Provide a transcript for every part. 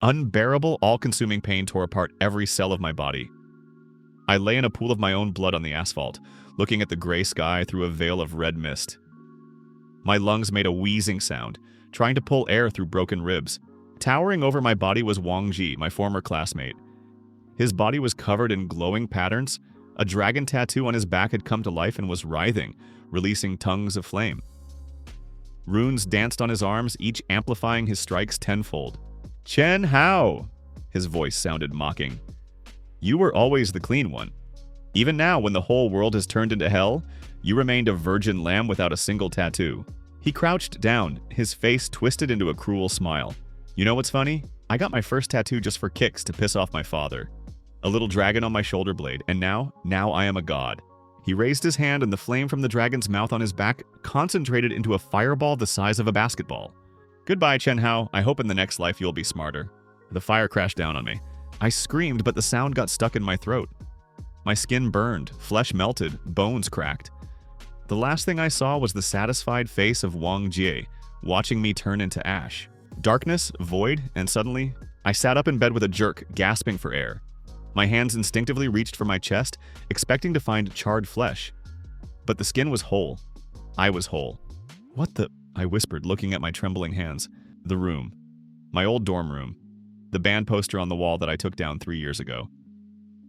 Unbearable, all-consuming pain tore apart every cell of my body. I lay in a pool of my own blood on the asphalt, looking at the gray sky through a veil of red mist. My lungs made a wheezing sound, trying to pull air through broken ribs. Towering over my body was Wongji, my former classmate. His body was covered in glowing patterns. A dragon tattoo on his back had come to life and was writhing, releasing tongues of flame. Runes danced on his arms, each amplifying his strikes tenfold. "Chen Hao!" His voice sounded mocking. "You were always the clean one. Even now, when the whole world has turned into hell, you remained a virgin lamb without a single tattoo." He crouched down, his face twisted into a cruel smile. "You know what's funny? I got my first tattoo just for kicks to piss off my father. A little dragon on my shoulder blade, and now I am a god." He raised his hand and the flame from the dragon's mouth on his back concentrated into a fireball the size of a basketball. "Goodbye, Chen Hao. I hope in the next life you'll be smarter." The fire crashed down on me. I screamed, but the sound got stuck in my throat. My skin burned, flesh melted, bones cracked. The last thing I saw was the satisfied face of Wongji, watching me turn into ash. Darkness, void, and suddenly, I sat up in bed with a jerk, gasping for air. My hands instinctively reached for my chest, expecting to find charred flesh. But the skin was whole. I was whole. "What the?" I whispered, looking at my trembling hands. The room. My old dorm room. The band poster on the wall that I took down 3 years ago.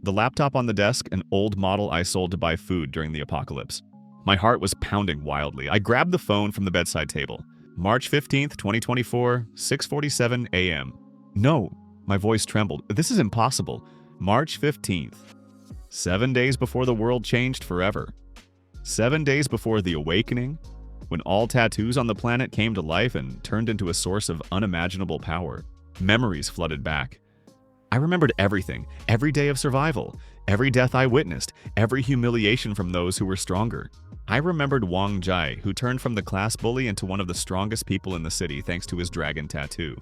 The laptop on the desk, an old model I sold to buy food during the apocalypse. My heart was pounding wildly. I grabbed the phone from the bedside table. March 15th, 2024, 6:47 a.m. "No," my voice trembled. "This is impossible. March 15th. 7 days before the world changed forever. 7 days before the awakening, when all tattoos on the planet came to life and turned into a source of unimaginable power. Memories flooded back. I remembered everything, every day of survival, every death I witnessed, every humiliation from those who were stronger. I remembered Wongji, who turned from the class bully into one of the strongest people in the city thanks to his dragon tattoo.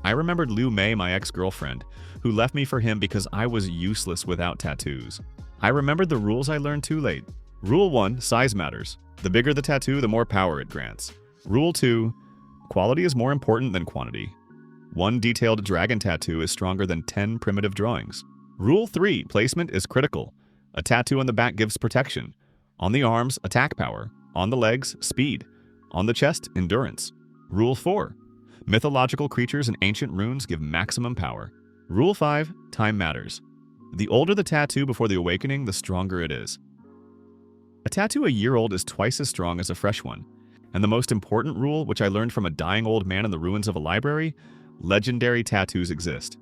I remembered Liu Mei, my ex-girlfriend, who left me for him because I was useless without tattoos. I remembered the rules I learned too late. Rule 1, size matters. The bigger the tattoo, the more power it grants. Rule 2, quality is more important than quantity. 1 detailed dragon tattoo is stronger than 10 primitive drawings. Rule 3, placement is critical. A tattoo on the back gives protection. On the arms, attack power. On the legs, speed. On the chest, endurance. Rule 4, mythological creatures and ancient runes give maximum power. Rule 5, time matters. The older the tattoo before the awakening, the stronger it is. A tattoo a year old is twice as strong as a fresh one. And the most important rule, which I learned from a dying old man in the ruins of a library, legendary tattoos exist.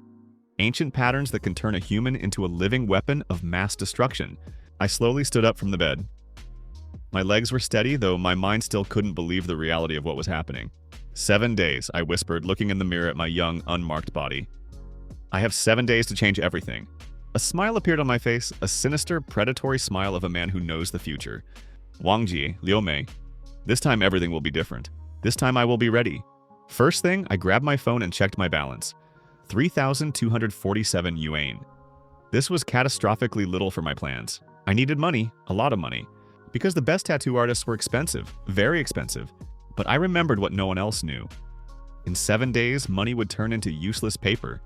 Ancient patterns that can turn a human into a living weapon of mass destruction. I slowly stood up from the bed. My legs were steady, though my mind still couldn't believe the reality of what was happening. 7 days, I whispered, looking in the mirror at my young, unmarked body. I have 7 days to change everything. A smile appeared on my face, a sinister, predatory smile of a man who knows the future. "Wongji, Liu Mei, this time everything will be different. This time I will be ready." First thing, I grabbed my phone and checked my balance. 3,247 yuan. This was catastrophically little for my plans. I needed money, a lot of money, because the best tattoo artists were expensive, very expensive. But I remembered what no one else knew. In 7 days, money would turn into useless paper.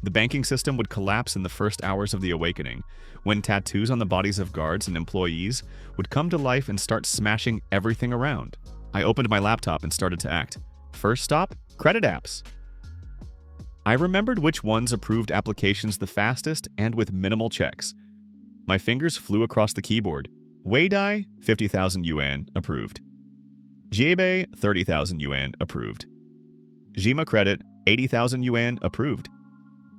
The banking system would collapse in the first hours of the awakening, when tattoos on the bodies of guards and employees would come to life and start smashing everything around. I opened my laptop and started to act. First stop, credit apps. I remembered which ones approved applications the fastest and with minimal checks. My fingers flew across the keyboard. Weidai, 50,000 yuan, approved. Jiebei, 30,000 yuan, approved. Jima Credit, 80,000 yuan, approved.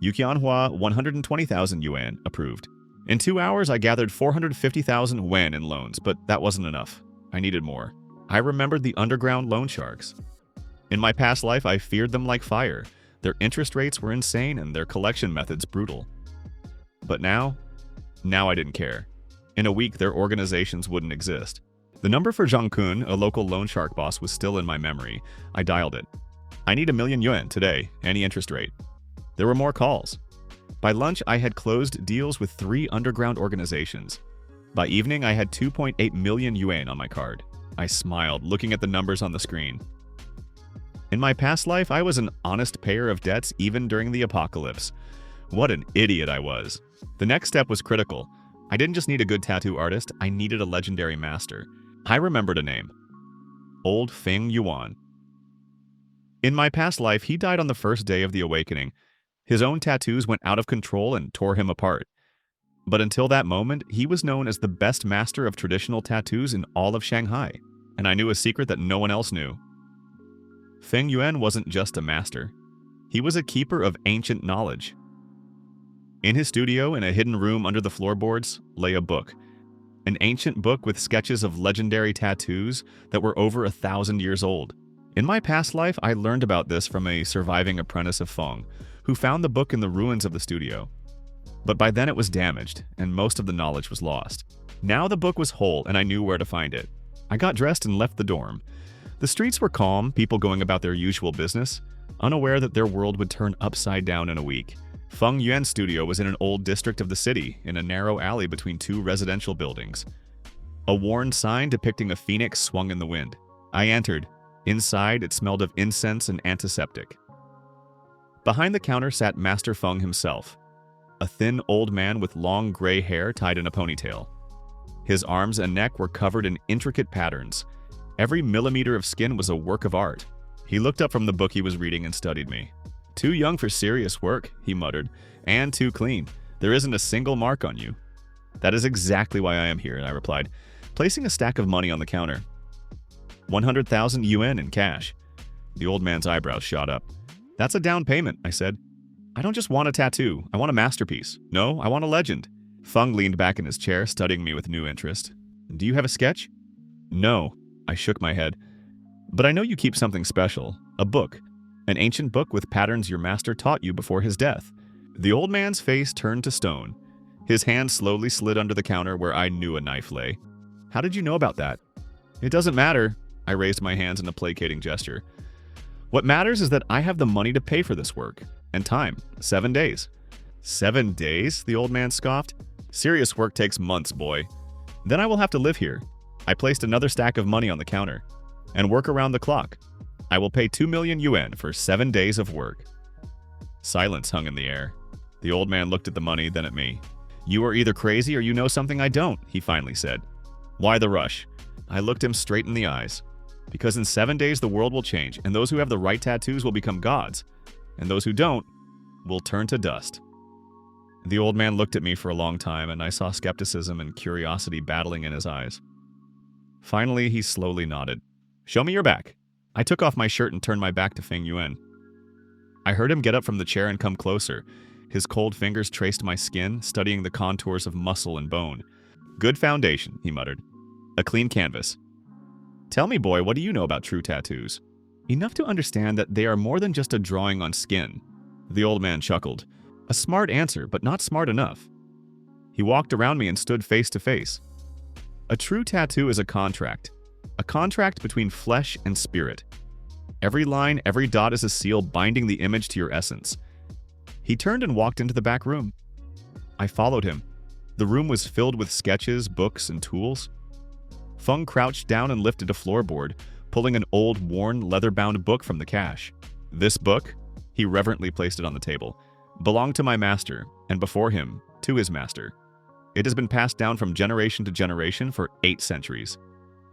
Yuqianhua, 120,000 yuan, approved. In 2 hours, I gathered 450,000 yuan in loans, but that wasn't enough. I needed more. I remembered the underground loan sharks. In my past life, I feared them like fire. Their interest rates were insane and their collection methods brutal. But now I didn't care. In a week, their organizations wouldn't exist. The number for Zhang Kun, a local loan shark boss, was still in my memory. I dialed it. "I need 1,000,000 yuan today, any interest rate." There were more calls. By lunch, I had closed deals with 3 underground organizations. By evening, I had 2.8 million yuan on my card. I smiled, looking at the numbers on the screen. In my past life, I was an honest payer of debts even during the apocalypse. What an idiot I was. The next step was critical. I didn't just need a good tattoo artist, I needed a legendary master. I remembered a name. Old Feng Yuan. In my past life, he died on the first day of the awakening. His own tattoos went out of control and tore him apart. But until that moment, he was known as the best master of traditional tattoos in all of Shanghai, and I knew a secret that no one else knew. Feng Yuan wasn't just a master. He was a keeper of ancient knowledge. In his studio, in a hidden room under the floorboards, lay a book. An ancient book with sketches of legendary tattoos that were over 1,000 years old. In my past life, I learned about this from a surviving apprentice of Feng, who found the book in the ruins of the studio. But by then it was damaged, and most of the knowledge was lost. Now the book was whole, and I knew where to find it. I got dressed and left the dorm. The streets were calm, people going about their usual business, unaware that their world would turn upside down in a week. Feng Yuan's studio was in an old district of the city, in a narrow alley between two residential buildings. A worn sign depicting a phoenix swung in the wind. I entered. Inside, it smelled of incense and antiseptic. Behind the counter sat Master Feng himself, a thin old man with long gray hair tied in a ponytail. His arms and neck were covered in intricate patterns. Every millimeter of skin was a work of art. He looked up from the book he was reading and studied me. "Too young for serious work," he muttered, "and too clean. There isn't a single mark on you." "That is exactly why I am here," I replied, placing a stack of money on the counter. 100,000 yuan in cash. The old man's eyebrows shot up. "That's a down payment," I said. "I don't just want a tattoo. I want a masterpiece. No, I want a legend." Feng leaned back in his chair, studying me with new interest. "Do you have a sketch?" "No." I shook my head. "But I know you keep something special. A book. An ancient book with patterns your master taught you before his death." The old man's face turned to stone. His hand slowly slid under the counter where I knew a knife lay. "How did you know about that?" "It doesn't matter." I raised my hands in a placating gesture. "What matters is that I have the money to pay for this work. And time. 7 days. 7 days? The old man scoffed. "Serious work takes months, boy. Then I will have to live here." I placed another stack of money on the counter. "And work around the clock. I will pay 2 million yuan for 7 days of work." Silence hung in the air. The old man looked at the money, then at me. "You are either crazy or you know something I don't," he finally said. "Why the rush?" I looked him straight in the eyes. "Because in 7 days the world will change, and those who have the right tattoos will become gods, and those who don't will turn to dust." The old man looked at me for a long time, and I saw skepticism and curiosity battling in his eyes. Finally, he slowly nodded. "Show me your back." I took off my shirt and turned my back to Feng Yuan. I heard him get up from the chair and come closer. His cold fingers traced my skin, studying the contours of muscle and bone. "Good foundation," he muttered. "A clean canvas. Tell me, boy, what do you know about true tattoos?" "Enough to understand that they are more than just a drawing on skin." The old man chuckled. A smart answer, but not smart enough. He walked around me and stood face to face. "A true tattoo is a contract between flesh and spirit. Every line, every dot is a seal binding the image to your essence." He turned and walked into the back room. I followed him. The room was filled with sketches, books, and tools. Feng crouched down and lifted a floorboard, pulling an old, worn, leather-bound book from the cache. "This book," he reverently placed it on the table, "belonged to my master, and before him, to his master. It has been passed down from generation to generation for 8 centuries.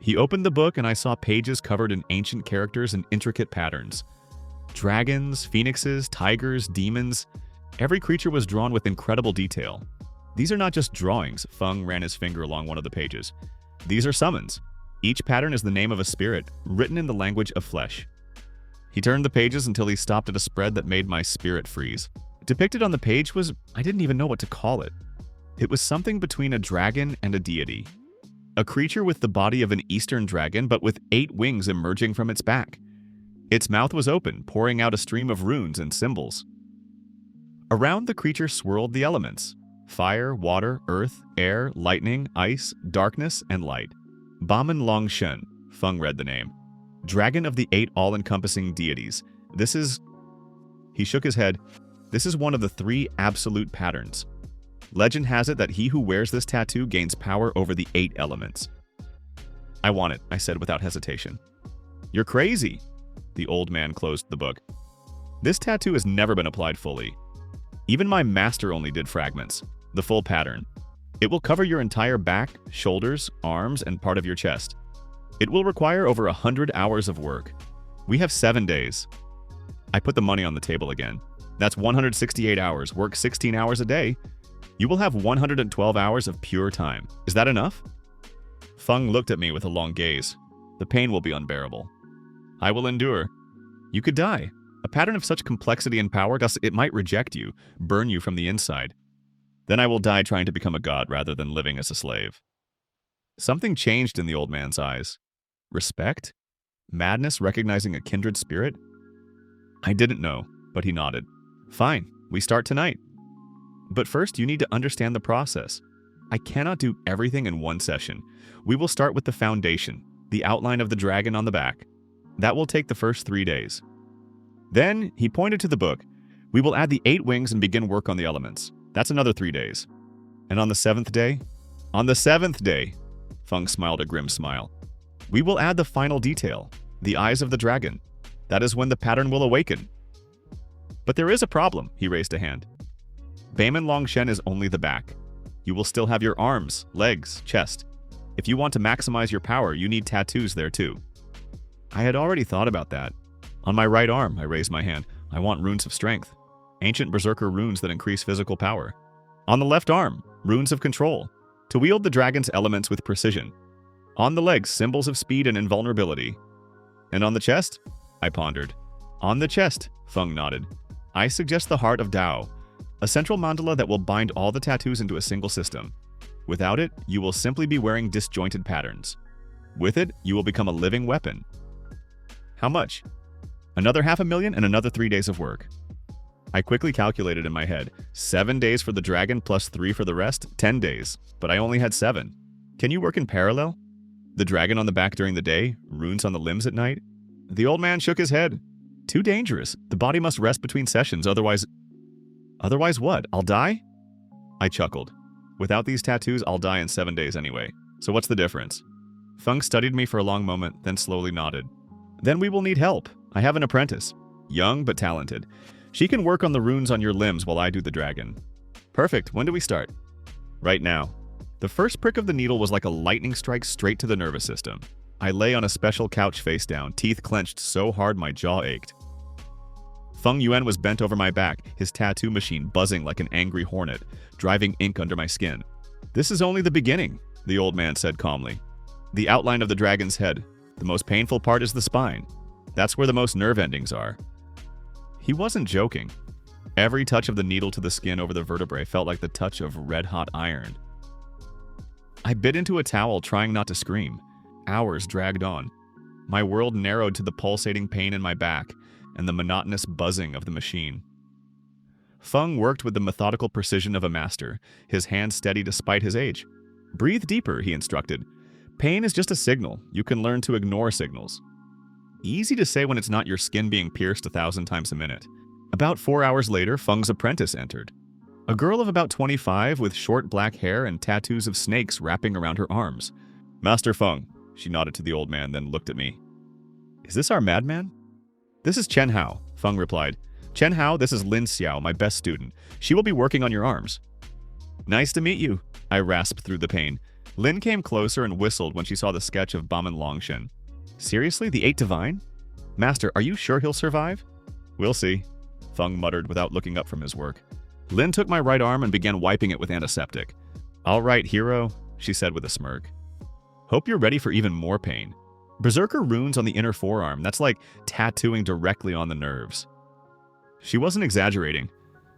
He opened the book and I saw pages covered in ancient characters and intricate patterns. Dragons, phoenixes, tigers, demons. Every creature was drawn with incredible detail. "These are not just drawings," Feng ran his finger along one of the pages. "These are summons. Each pattern is the name of a spirit, written in the language of flesh." He turned the pages until he stopped at a spread that made my spirit freeze. Depicted on the page was, I didn't even know what to call it. It was something between a dragon and a deity. A creature with the body of an eastern dragon, but with 8 wings emerging from its back. Its mouth was open, pouring out a stream of runes and symbols. Around the creature swirled the elements: fire, water, earth, air, lightning, ice, darkness, and light. Baman Long Shen, Feng read the name. "Dragon of the 8 all-encompassing deities. This is..." He shook his head. "This is one of the 3 absolute patterns. Legend has it that he who wears this tattoo gains power over the 8 elements." "I want it," I said without hesitation. "You're crazy." The old man closed the book. This tattoo has never been applied fully. Even my master only did fragments, the full pattern. It will cover your entire back, shoulders, arms, and part of your chest. It will require over 100 hours of work. We have 7 days. I put the money on the table again. That's 168 hours, work 16 hours a day. You will have 112 hours of pure time. Is that enough? Feng looked at me with a long gaze. The pain will be unbearable. I will endure. You could die. A pattern of such complexity and power, it might reject you, burn you from the inside. Then I will die trying to become a god rather than living as a slave. Something changed in the old man's eyes. Respect? Madness recognizing a kindred spirit? I didn't know, but he nodded. Fine, we start tonight. But first, you need to understand the process. I cannot do everything in one session. We will start with the foundation, the outline of the dragon on the back. That will take the first 3 days. Then, he pointed to the book. We will add the 8 wings and begin work on the elements. That's another 3 days. And on the 7th day? On the 7th day, Feng smiled a grim smile. We will add the final detail, the eyes of the dragon. That is when the pattern will awaken. But there is a problem, he raised a hand. Beiman Longshen is only the back. You will still have your arms, legs, chest. If you want to maximize your power, you need tattoos there too. I had already thought about that. On my right arm, I raised my hand. I want runes of strength. Ancient berserker runes that increase physical power. On the left arm, runes of control, to wield the dragon's elements with precision. On the legs, symbols of speed and invulnerability. And on the chest? I pondered. On the chest, Feng nodded. I suggest the Heart of Tao, a central mandala that will bind all the tattoos into a single system. Without it, you will simply be wearing disjointed patterns. With it, you will become a living weapon. How much? Another 500,000 and another 3 days of work. I quickly calculated in my head. 7 days for the dragon plus 3 for the rest, 10 days. But I only had 7. Can you work in parallel? The dragon on the back during the day, runes on the limbs at night? The old man shook his head. Too dangerous. The body must rest between sessions, otherwise... Otherwise what? I'll die? I chuckled. Without these tattoos, I'll die in 7 days anyway. So what's the difference? Feng studied me for a long moment, then slowly nodded. Then we will need help. I have an apprentice. Young but talented. She can work on the runes on your limbs while I do the dragon. Perfect. When do we start? Right now. The first prick of the needle was like a lightning strike straight to the nervous system. I lay on a special couch face down, teeth clenched so hard my jaw ached. Feng Yuan was bent over my back, his tattoo machine buzzing like an angry hornet, driving ink under my skin. This is only the beginning, the old man said calmly. The outline of the dragon's head. The most painful part is the spine. That's where the most nerve endings are. He wasn't joking. Every touch of the needle to the skin over the vertebrae felt like the touch of red-hot iron. I bit into a towel, trying not to scream. Hours dragged on. My world narrowed to the pulsating pain in my back and the monotonous buzzing of the machine. Feng worked with the methodical precision of a master, his hands steady despite his age. Breathe deeper, he instructed. Pain is just a signal. You can learn to ignore signals. Easy to say when it's not your skin being pierced 1,000 times a minute. About 4 hours later, Feng's apprentice entered. A girl of about 25 with short black hair and tattoos of snakes wrapping around her arms. Master Feng, she nodded to the old man, then looked at me. Is this our madman? This is Chen Hao, Feng replied. Chen Hao, this is Lin Xiao, my best student. She will be working on your arms. Nice to meet you, I rasped through the pain. Lin came closer and whistled when she saw the sketch of Beiman Longshen. Seriously, the 8 Divine? Master, are you sure he'll survive? We'll see, Feng muttered without looking up from his work. Lin took my right arm and began wiping it with antiseptic. All right, hero, she said with a smirk. Hope you're ready for even more pain. Berserker runes on the inner forearm, that's like tattooing directly on the nerves. She wasn't exaggerating.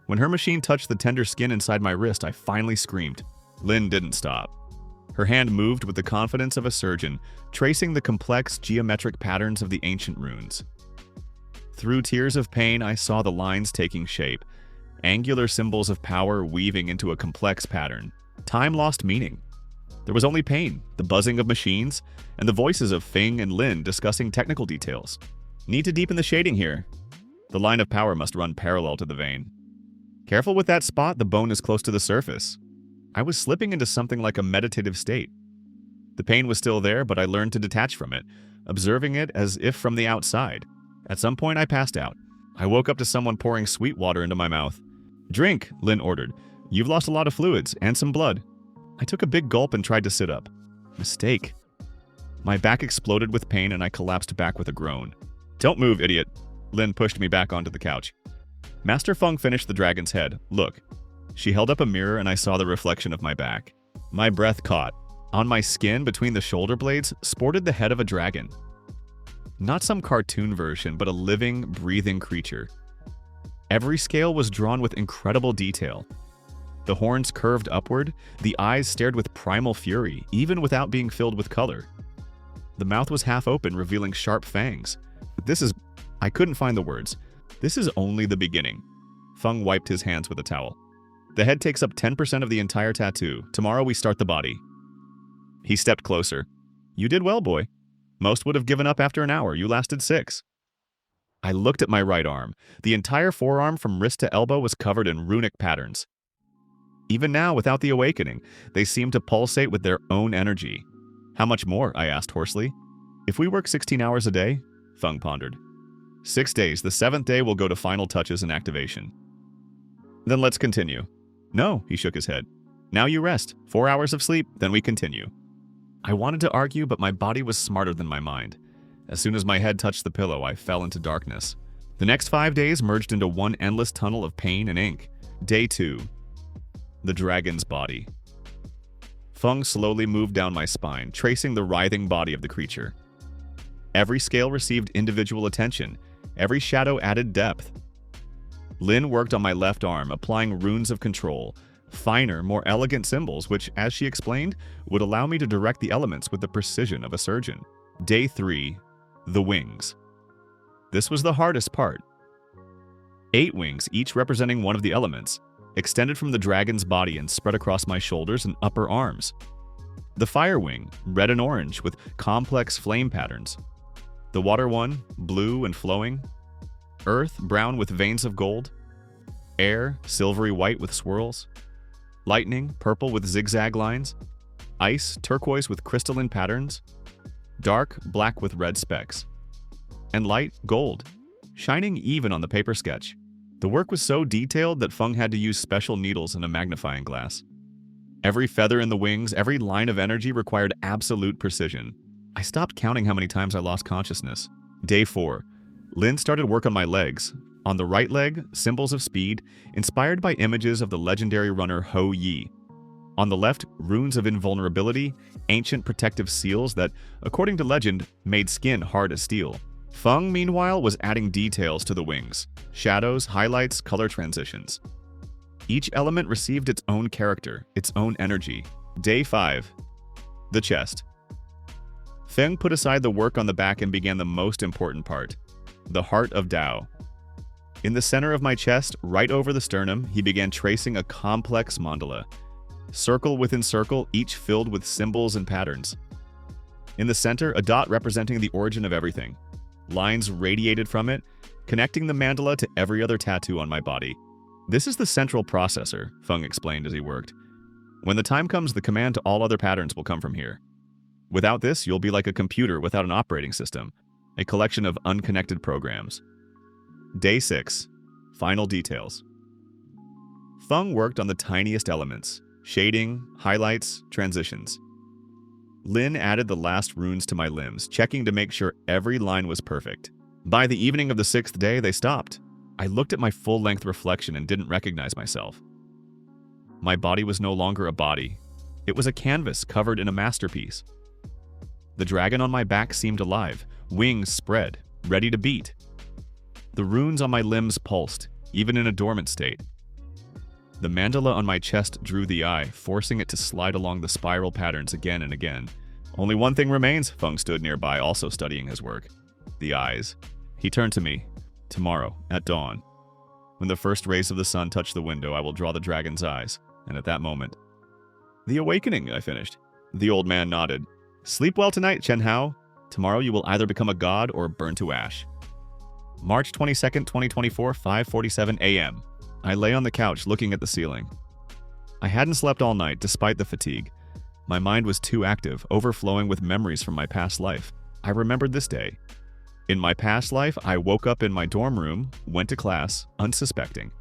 When her machine touched the tender skin inside my wrist, I finally screamed. Lin didn't stop. Her hand moved with the confidence of a surgeon, tracing the complex geometric patterns of the ancient runes. Through tears of pain, I saw the lines taking shape, angular symbols of power weaving into a complex pattern. Time lost meaning. There was only pain, the buzzing of machines, and the voices of Feng and Lin discussing technical details. Need to deepen the shading here. The line of power must run parallel to the vein. Careful with that spot, the bone is close to the surface. I was slipping into something like a meditative state. The pain was still there, but I learned to detach from it, observing it as if from the outside. At some point, I passed out. I woke up to someone pouring sweet water into my mouth. "Drink," Lin ordered. "You've lost a lot of fluids and some blood." I took a big gulp and tried to sit up. Mistake. My back exploded with pain and I collapsed back with a groan. "Don't move, idiot." Lin pushed me back onto the couch. Master Feng finished the dragon's head. "Look." She held up a mirror and I saw the reflection of my back. My breath caught. On my skin, between the shoulder blades, sported the head of a dragon. Not some cartoon version, but a living, breathing creature. Every scale was drawn with incredible detail. The horns curved upward, the eyes stared with primal fury, even without being filled with color. The mouth was half open, revealing sharp fangs. I couldn't find the words. This is only the beginning. Feng wiped his hands with a towel. "The head takes up 10% of the entire tattoo. Tomorrow we start the body." He stepped closer. "You did well, boy. Most would have given up after an hour. You lasted 6. I looked at my right arm. The entire forearm from wrist to elbow was covered in runic patterns. Even now, without the awakening, they seemed to pulsate with their own energy. "How much more?" I asked hoarsely. "If we work 16 hours a day?" Feng pondered. 6 days. The 7th day will go to final touches and activation." "Then let's continue." "No," he shook his head. "Now you rest. 4 hours of sleep, then we continue." I wanted to argue, but my body was smarter than my mind. As soon as my head touched the pillow, I fell into darkness. The next 5 days merged into one endless tunnel of pain and ink. Day 2. The dragon's body. Feng slowly moved down my spine, tracing the writhing body of the creature. Every scale received individual attention. Every shadow added depth. Lin worked on my left arm, applying runes of control. Finer, more elegant symbols, which, as she explained, would allow me to direct the elements with the precision of a surgeon. Day 3. The wings. This was the hardest part. 8 wings, each representing one of the elements, extended from the dragon's body and spread across my shoulders and upper arms. The fire wing, red and orange, with complex flame patterns. The water one, blue and flowing. Earth, brown with veins of gold. Air, silvery white with swirls. Lightning, purple with zigzag lines. Ice, turquoise with crystalline patterns. Dark, black with red specks. And light, gold, shining even on the paper sketch. The work was so detailed that Feng had to use special needles and a magnifying glass. Every feather in the wings, every line of energy required absolute precision. I stopped counting how many times I lost consciousness. Day 4. Lin started work on my legs. On the right leg, symbols of speed, inspired by images of the legendary runner Ho Yi. On the left, runes of invulnerability, ancient protective seals that, according to legend, made skin hard as steel. Feng, meanwhile, was adding details to the wings. Shadows, highlights, color transitions. Each element received its own character, its own energy. Day 5. The chest. Feng put aside the work on the back and began the most important part. The heart of Tao. In the center of my chest, right over the sternum, he began tracing a complex mandala. Circle within circle, each filled with symbols and patterns. In the center, a dot representing the origin of everything. Lines radiated from it, connecting the mandala to every other tattoo on my body. "This is the central processor," Feng explained as he worked. "When the time comes, the command to all other patterns will come from here. Without this, you'll be like a computer without an operating system, a collection of unconnected programs." Day 6. Final details. Feng worked on the tiniest elements, shading, highlights, transitions. Lin added the last runes to my limbs, checking to make sure every line was perfect. By the evening of the 6th day, they stopped. I looked at my full-length reflection and didn't recognize myself. My body was no longer a body. It was a canvas covered in a masterpiece. The dragon on my back seemed alive, wings spread, ready to beat. The runes on my limbs pulsed, even in a dormant state. The mandala on my chest drew the eye, forcing it to slide along the spiral patterns again and again. "Only one thing remains," Feng stood nearby, also studying his work. "The eyes." He turned to me. "Tomorrow, at dawn. When the first rays of the sun touch the window, I will draw the dragon's eyes, and at that moment..." "The awakening," I finished. The old man nodded. "Sleep well tonight, Chen Hao. Tomorrow you will either become a god or burn to ash." March 22nd, 2024, 5:47 a.m. I lay on the couch looking at the ceiling. I hadn't slept all night despite the fatigue. My mind was too active, overflowing with memories from my past life. I remembered this day. In my past life, I woke up in my dorm room, went to class, unsuspecting.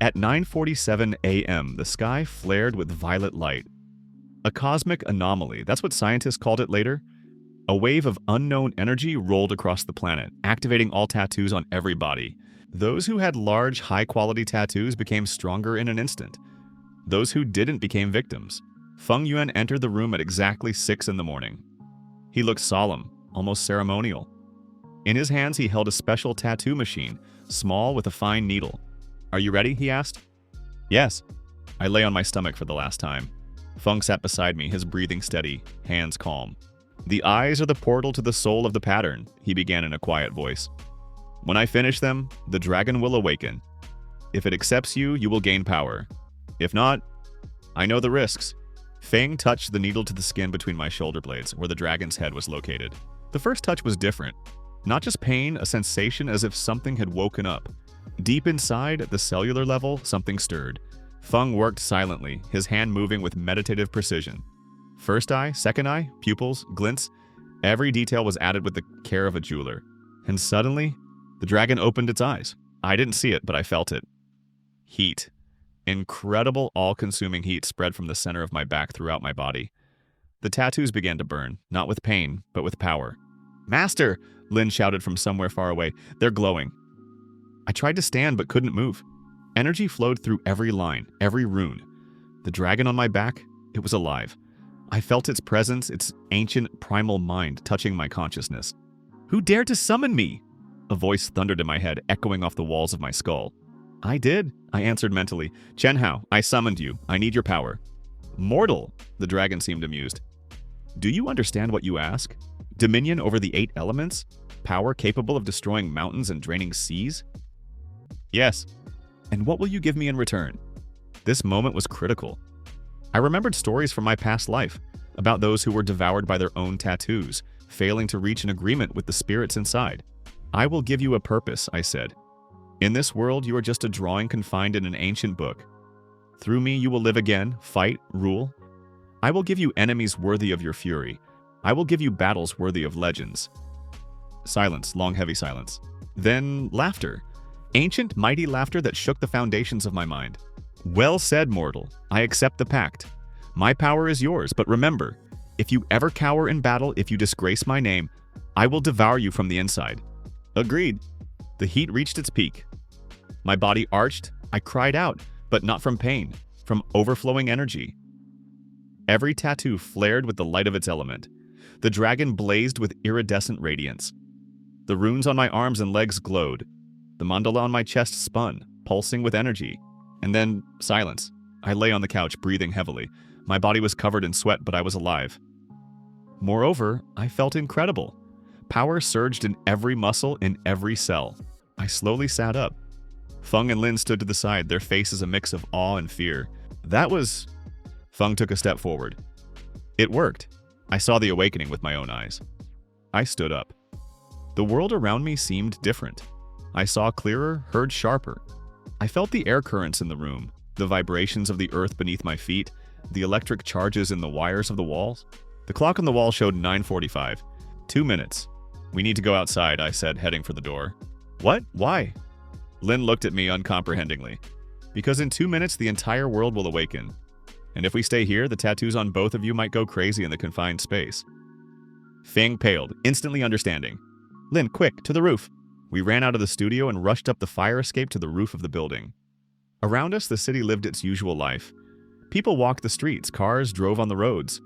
At 9:47 a.m., the sky flared with violet light. A cosmic anomaly, that's what scientists called it later. A wave of unknown energy rolled across the planet, activating all tattoos on every body. Those who had large, high-quality tattoos became stronger in an instant. Those who didn't became victims. Feng Yuan entered the room at exactly 6 in the morning. He looked solemn, almost ceremonial. In his hands, he held a special tattoo machine, small with a fine needle. "Are you ready?" he asked. "Yes." I lay on my stomach for the last time. Feng sat beside me, his breathing steady, hands calm. "The eyes are the portal to the soul of the pattern," he began in a quiet voice. "When I finish them, the dragon will awaken. If it accepts you, you will gain power. If not, I know the risks." Feng touched the needle to the skin between my shoulder blades, where the dragon's head was located. The first touch was different. Not just pain, a sensation as if something had woken up. Deep inside, at the cellular level, something stirred. Feng worked silently, his hand moving with meditative precision. First eye, second eye, pupils, glints, every detail was added with the care of a jeweler. And suddenly, the dragon opened its eyes. I didn't see it, but I felt it. Heat. Incredible, all-consuming heat spread from the center of my back throughout my body. The tattoos began to burn, not with pain, but with power. "Master!" Lin shouted from somewhere far away. "They're glowing." I tried to stand but couldn't move. Energy flowed through every line, every rune. The dragon on my back, it was alive. I felt its presence, its ancient primal mind touching my consciousness. "Who dared to summon me?" A voice thundered in my head, echoing off the walls of my skull. "I did," I answered mentally. "Chen Hao, I summoned you. I need your power." "Mortal," the dragon seemed amused. "Do you understand what you ask? Dominion over the 8 elements? Power capable of destroying mountains and draining seas?" "Yes." "And what will you give me in return?" This moment was critical. I remembered stories from my past life about those who were devoured by their own tattoos, failing to reach an agreement with the spirits inside. "I will give you a purpose," I said. "In this world, you are just a drawing confined in an ancient book. Through me, you will live again, fight, rule. I will give you enemies worthy of your fury. I will give you battles worthy of legends." Silence, long heavy silence. Then laughter. Ancient, mighty laughter that shook the foundations of my mind. "Well said, mortal. I accept the pact. My power is yours, but remember, if you ever cower in battle, if you disgrace my name, I will devour you from the inside." Agreed. The heat reached its peak. My body arched. I cried out, but not from pain, from overflowing energy. Every tattoo flared with the light of its element. The dragon blazed with iridescent radiance. The runes on my arms and legs glowed. The mandala on my chest spun, pulsing with energy. And then, silence. I lay on the couch, breathing heavily. My body was covered in sweat, but I was alive. Moreover, I felt incredible. Power surged in every muscle, in every cell. I slowly sat up. Feng and Lin stood to the side, their faces a mix of awe and fear. That was... Feng took a step forward. It worked. I saw the awakening with my own eyes. I stood up. The world around me seemed different. I saw clearer, heard sharper. I felt the air currents in the room, the vibrations of the earth beneath my feet, the electric charges in the wires of the walls. The clock on the wall showed 9:45. 2 minutes. "We need to go outside," I said, heading for the door. "What? Why?" Lin looked at me uncomprehendingly. "Because in 2 minutes, the entire world will awaken. And if we stay here, the tattoos on both of you might go crazy in the confined space." Feng paled, instantly understanding. "Lin, quick, to the roof." We ran out of the studio and rushed up the fire escape to the roof of the building. Around us, the city lived its usual life. People walked the streets, cars drove on the roads.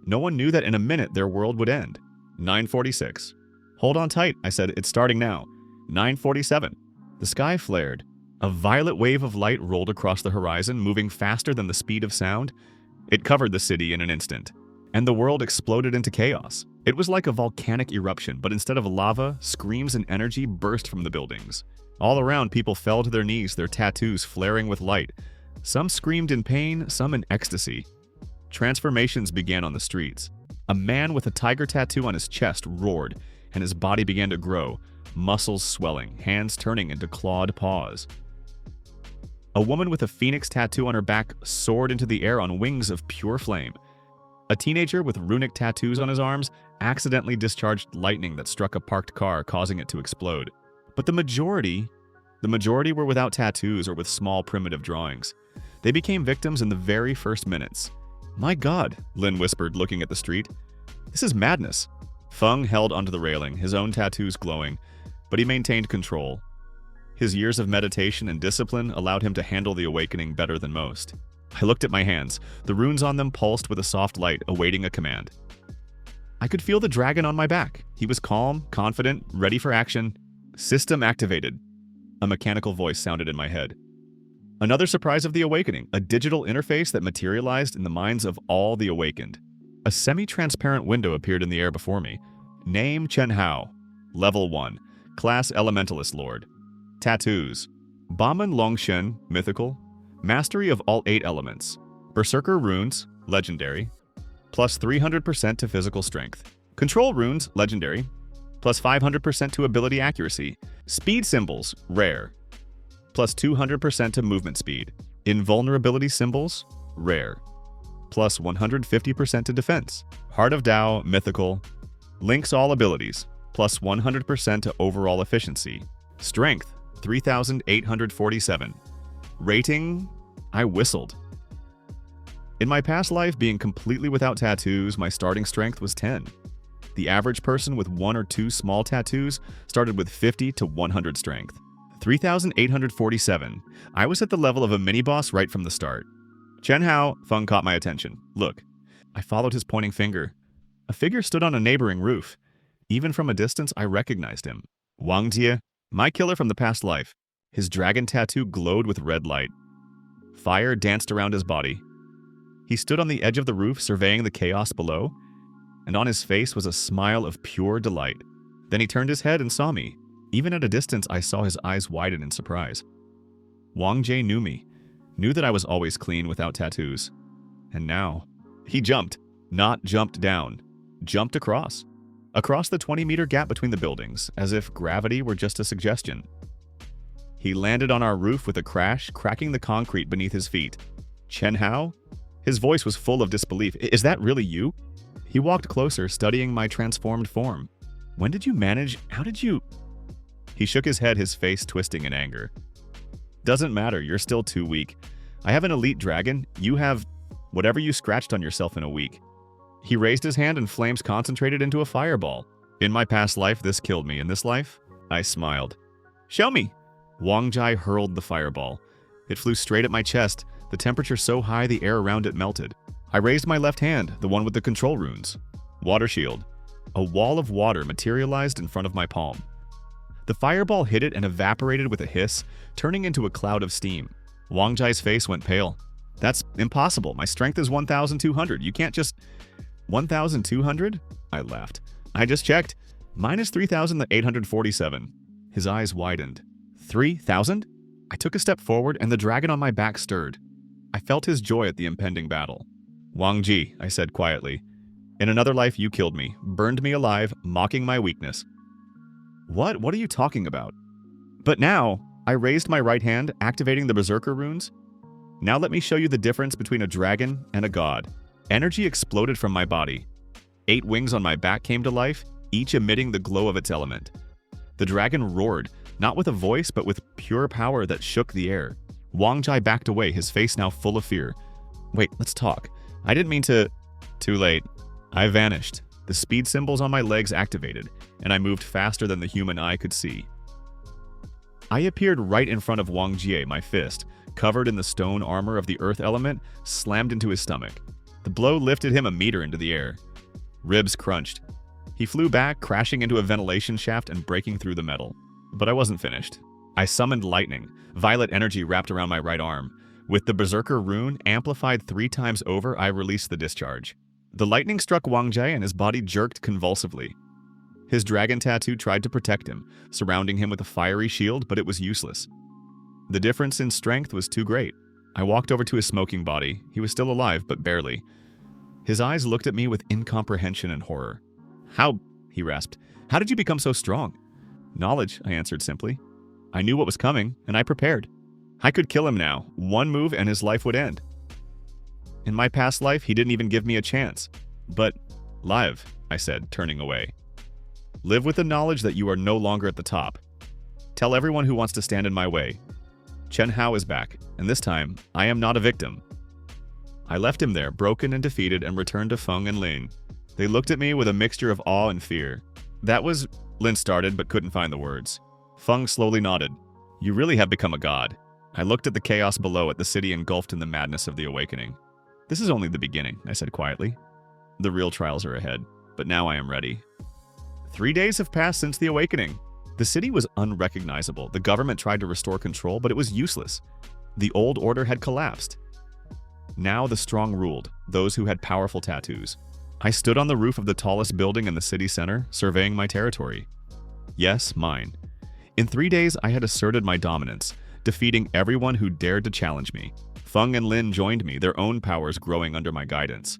No one knew that in a minute their world would end. 9:46. "Hold on tight," I said. "It's starting now." 9:47. The sky flared. A violet wave of light rolled across the horizon, moving faster than the speed of sound. It covered the city in an instant, and the world exploded into chaos. It was like a volcanic eruption, but instead of lava, screams and energy burst from the buildings. All around, people fell to their knees, their tattoos flaring with light. Some screamed in pain, some in ecstasy. Transformations began on the streets. A man with a tiger tattoo on his chest roared, and his body began to grow, muscles swelling, hands turning into clawed paws. A woman with a phoenix tattoo on her back soared into the air on wings of pure flame. A teenager with runic tattoos on his arms accidentally discharged lightning that struck a parked car, causing it to explode. But the majority were without tattoos or with small primitive drawings. They became victims in the very first minutes. "My God," Lin whispered, looking at the street. "This is madness." Feng held onto the railing, his own tattoos glowing, but he maintained control. His years of meditation and discipline allowed him to handle the awakening better than most. I looked at my hands. The runes on them pulsed with a soft light, awaiting a command. I could feel the dragon on my back. He was calm, confident, ready for action. "System activated." A mechanical voice sounded in my head. Another surprise of the awakening, a digital interface that materialized in the minds of all the awakened. A semi-transparent window appeared in the air before me. Name Chen Hao. Level 1. Class Elementalist Lord. Tattoos. Baman Longshen, mythical. Mastery of all 8 elements. Berserker runes, legendary. Plus 300% to physical strength. Control runes, legendary. Plus 500% to ability accuracy. Speed symbols, rare. Plus 200% to movement speed. Invulnerability symbols, rare. Plus 150% to defense. Heart of Tao, mythical. Links all abilities. Plus 100% to overall efficiency. Strength, 3,847. Rating, I whistled. In my past life, being completely without tattoos, my starting strength was 10. The average person with 1 or 2 small tattoos started with 50 to 100 strength. 3,847. I was at the level of a mini-boss right from the start. Chen Hao, Feng caught my attention. "Look." I followed his pointing finger. A figure stood on a neighboring roof. Even from a distance, I recognized him. Wongji, my killer from the past life. His dragon tattoo glowed with red light. Fire danced around his body. He stood on the edge of the roof, surveying the chaos below, and on his face was a smile of pure delight. Then he turned his head and saw me. Even at a distance, I saw his eyes widen in surprise. Wongji knew me, knew that I was always clean without tattoos. And now, he jumped. Not jumped down. Jumped across. Across the 20-meter gap between the buildings, as if gravity were just a suggestion. He landed on our roof with a crash, cracking the concrete beneath his feet. "Chen Hao?" His voice was full of disbelief. "Is that really you?" He walked closer, studying my transformed form. "When did you manage? How did you?" He shook his head, his face twisting in anger. "Doesn't matter, you're still too weak. I have an elite dragon. You have whatever you scratched on yourself in a week." He raised his hand and flames concentrated into a fireball. "In my past life, this killed me. In this life?" I smiled. "Show me." Wongji hurled the fireball. It flew straight at my chest, the temperature so high the air around it melted. I raised my left hand, the one with the control runes. Water shield. A wall of water materialized in front of my palm. The fireball hit it and evaporated with a hiss, turning into a cloud of steam. Wongji's face went pale. "That's impossible. My strength is 1,200. You can't just..." 1,200? I laughed. "I just checked. Mine is 3,847. His eyes widened. 3,000? I took a step forward and the dragon on my back stirred. I felt his joy at the impending battle. "Wongji," I said quietly. "In another life you killed me, burned me alive, mocking my weakness." What are you talking about?" "But now," I raised my right hand, activating the berserker runes. "Now let me show you the difference between a dragon and a god." Energy exploded from my body. 8 wings on my back came to life, each emitting the glow of its element. The dragon roared, not with a voice, but with pure power that shook the air. Wongji backed away, his face now full of fear. "Wait, let's talk. I didn't mean to..." Too late. I vanished. The speed symbols on my legs activated, and I moved faster than the human eye could see. I appeared right in front of Wongji, my fist, covered in the stone armor of the earth element, slammed into his stomach. The blow lifted him a meter into the air. Ribs crunched. He flew back, crashing into a ventilation shaft and breaking through the metal. But I wasn't finished. I summoned lightning. Violet energy wrapped around my right arm. With the berserker rune amplified 3 times over, I released the discharge. The lightning struck Wongji and his body jerked convulsively. His dragon tattoo tried to protect him, surrounding him with a fiery shield, but it was useless. The difference in strength was too great. I walked over to his smoking body. He was still alive, but barely. His eyes looked at me with incomprehension and horror. "How?" he rasped. "How did you become so strong?" "Knowledge," I answered simply. "I knew what was coming, and I prepared. I could kill him now. One move and his life would end. In my past life, he didn't even give me a chance. But, live, I said, turning away. Live with the knowledge that you are no longer at the top. Tell everyone who wants to stand in my way. Chen Hao is back, and this time, I am not a victim. I left him there, broken and defeated, and returned to Feng and Lin. They looked at me with a mixture of awe and fear. That was... Lin started, but couldn't find the words. Feng slowly nodded. You really have become a god. I looked at the chaos below, at the city engulfed in the madness of the awakening. This is only the beginning, I said quietly. The real trials are ahead, but now I am ready. 3 days have passed since the awakening. The city was unrecognizable. The government tried to restore control, but it was useless. The old order had collapsed. Now the strong ruled, those who had powerful tattoos. I stood on the roof of the tallest building in the city center, surveying my territory. Yes, mine. In 3 days, I had asserted my dominance, defeating everyone who dared to challenge me. Feng and Lin joined me, their own powers growing under my guidance.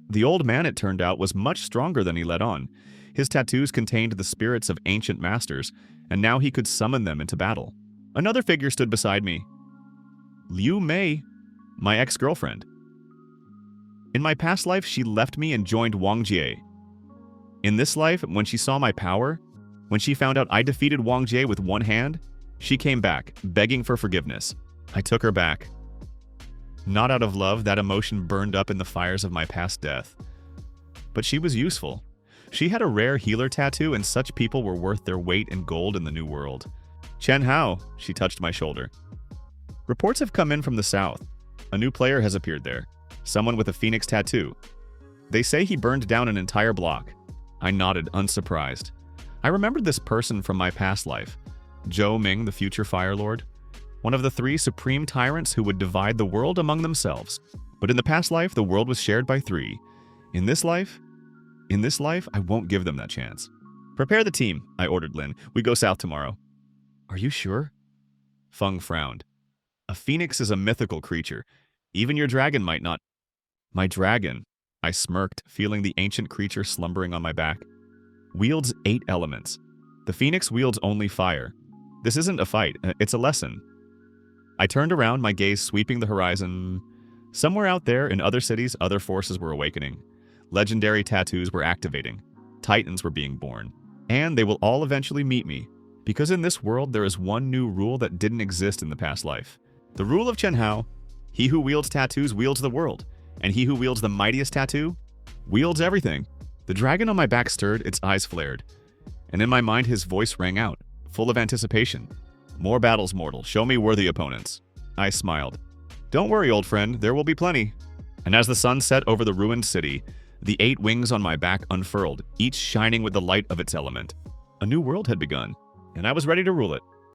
The old man, it turned out, was much stronger than he let on. His tattoos contained the spirits of ancient masters, and now he could summon them into battle. Another figure stood beside me. Liu Mei, my ex-girlfriend. In my past life, she left me and joined Wongji. In this life, when she saw my power, when she found out I defeated Wongji with one hand, she came back, begging for forgiveness. I took her back. Not out of love, that emotion burned up in the fires of my past death. But she was useful. She had a rare healer tattoo, and such people were worth their weight in gold in the New World. Chen Hao, she touched my shoulder. Reports have come in from the south. A new player has appeared there. Someone with a phoenix tattoo. They say he burned down an entire block. I nodded, unsurprised. I remembered this person from my past life. Zhou Ming, the future Fire Lord. One of the 3 supreme tyrants who would divide the world among themselves. But in the past life, the world was shared by 3. In this life, I won't give them that chance. Prepare the team, I ordered Lin. We go south tomorrow. Are you sure? Feng frowned. A phoenix is a mythical creature. Even your dragon might not. My dragon, I smirked, feeling the ancient creature slumbering on my back, wields 8 elements. The phoenix wields only fire. This isn't a fight, it's a lesson. I turned around, my gaze sweeping the horizon. Somewhere out there, in other cities, other forces were awakening. Legendary tattoos were activating. Titans were being born. And they will all eventually meet me. Because in this world, there is one new rule that didn't exist in the past life. The rule of Chen Hao. He who wields tattoos wields the world. And he who wields the mightiest tattoo wields everything. The dragon on my back stirred, its eyes flared. And in my mind, his voice rang out, full of anticipation. More battles, mortal. Show me worthy opponents. I smiled. Don't worry, old friend. There will be plenty. And as the sun set over the ruined city, the 8 wings on my back unfurled, each shining with the light of its element. A new world had begun, and I was ready to rule it.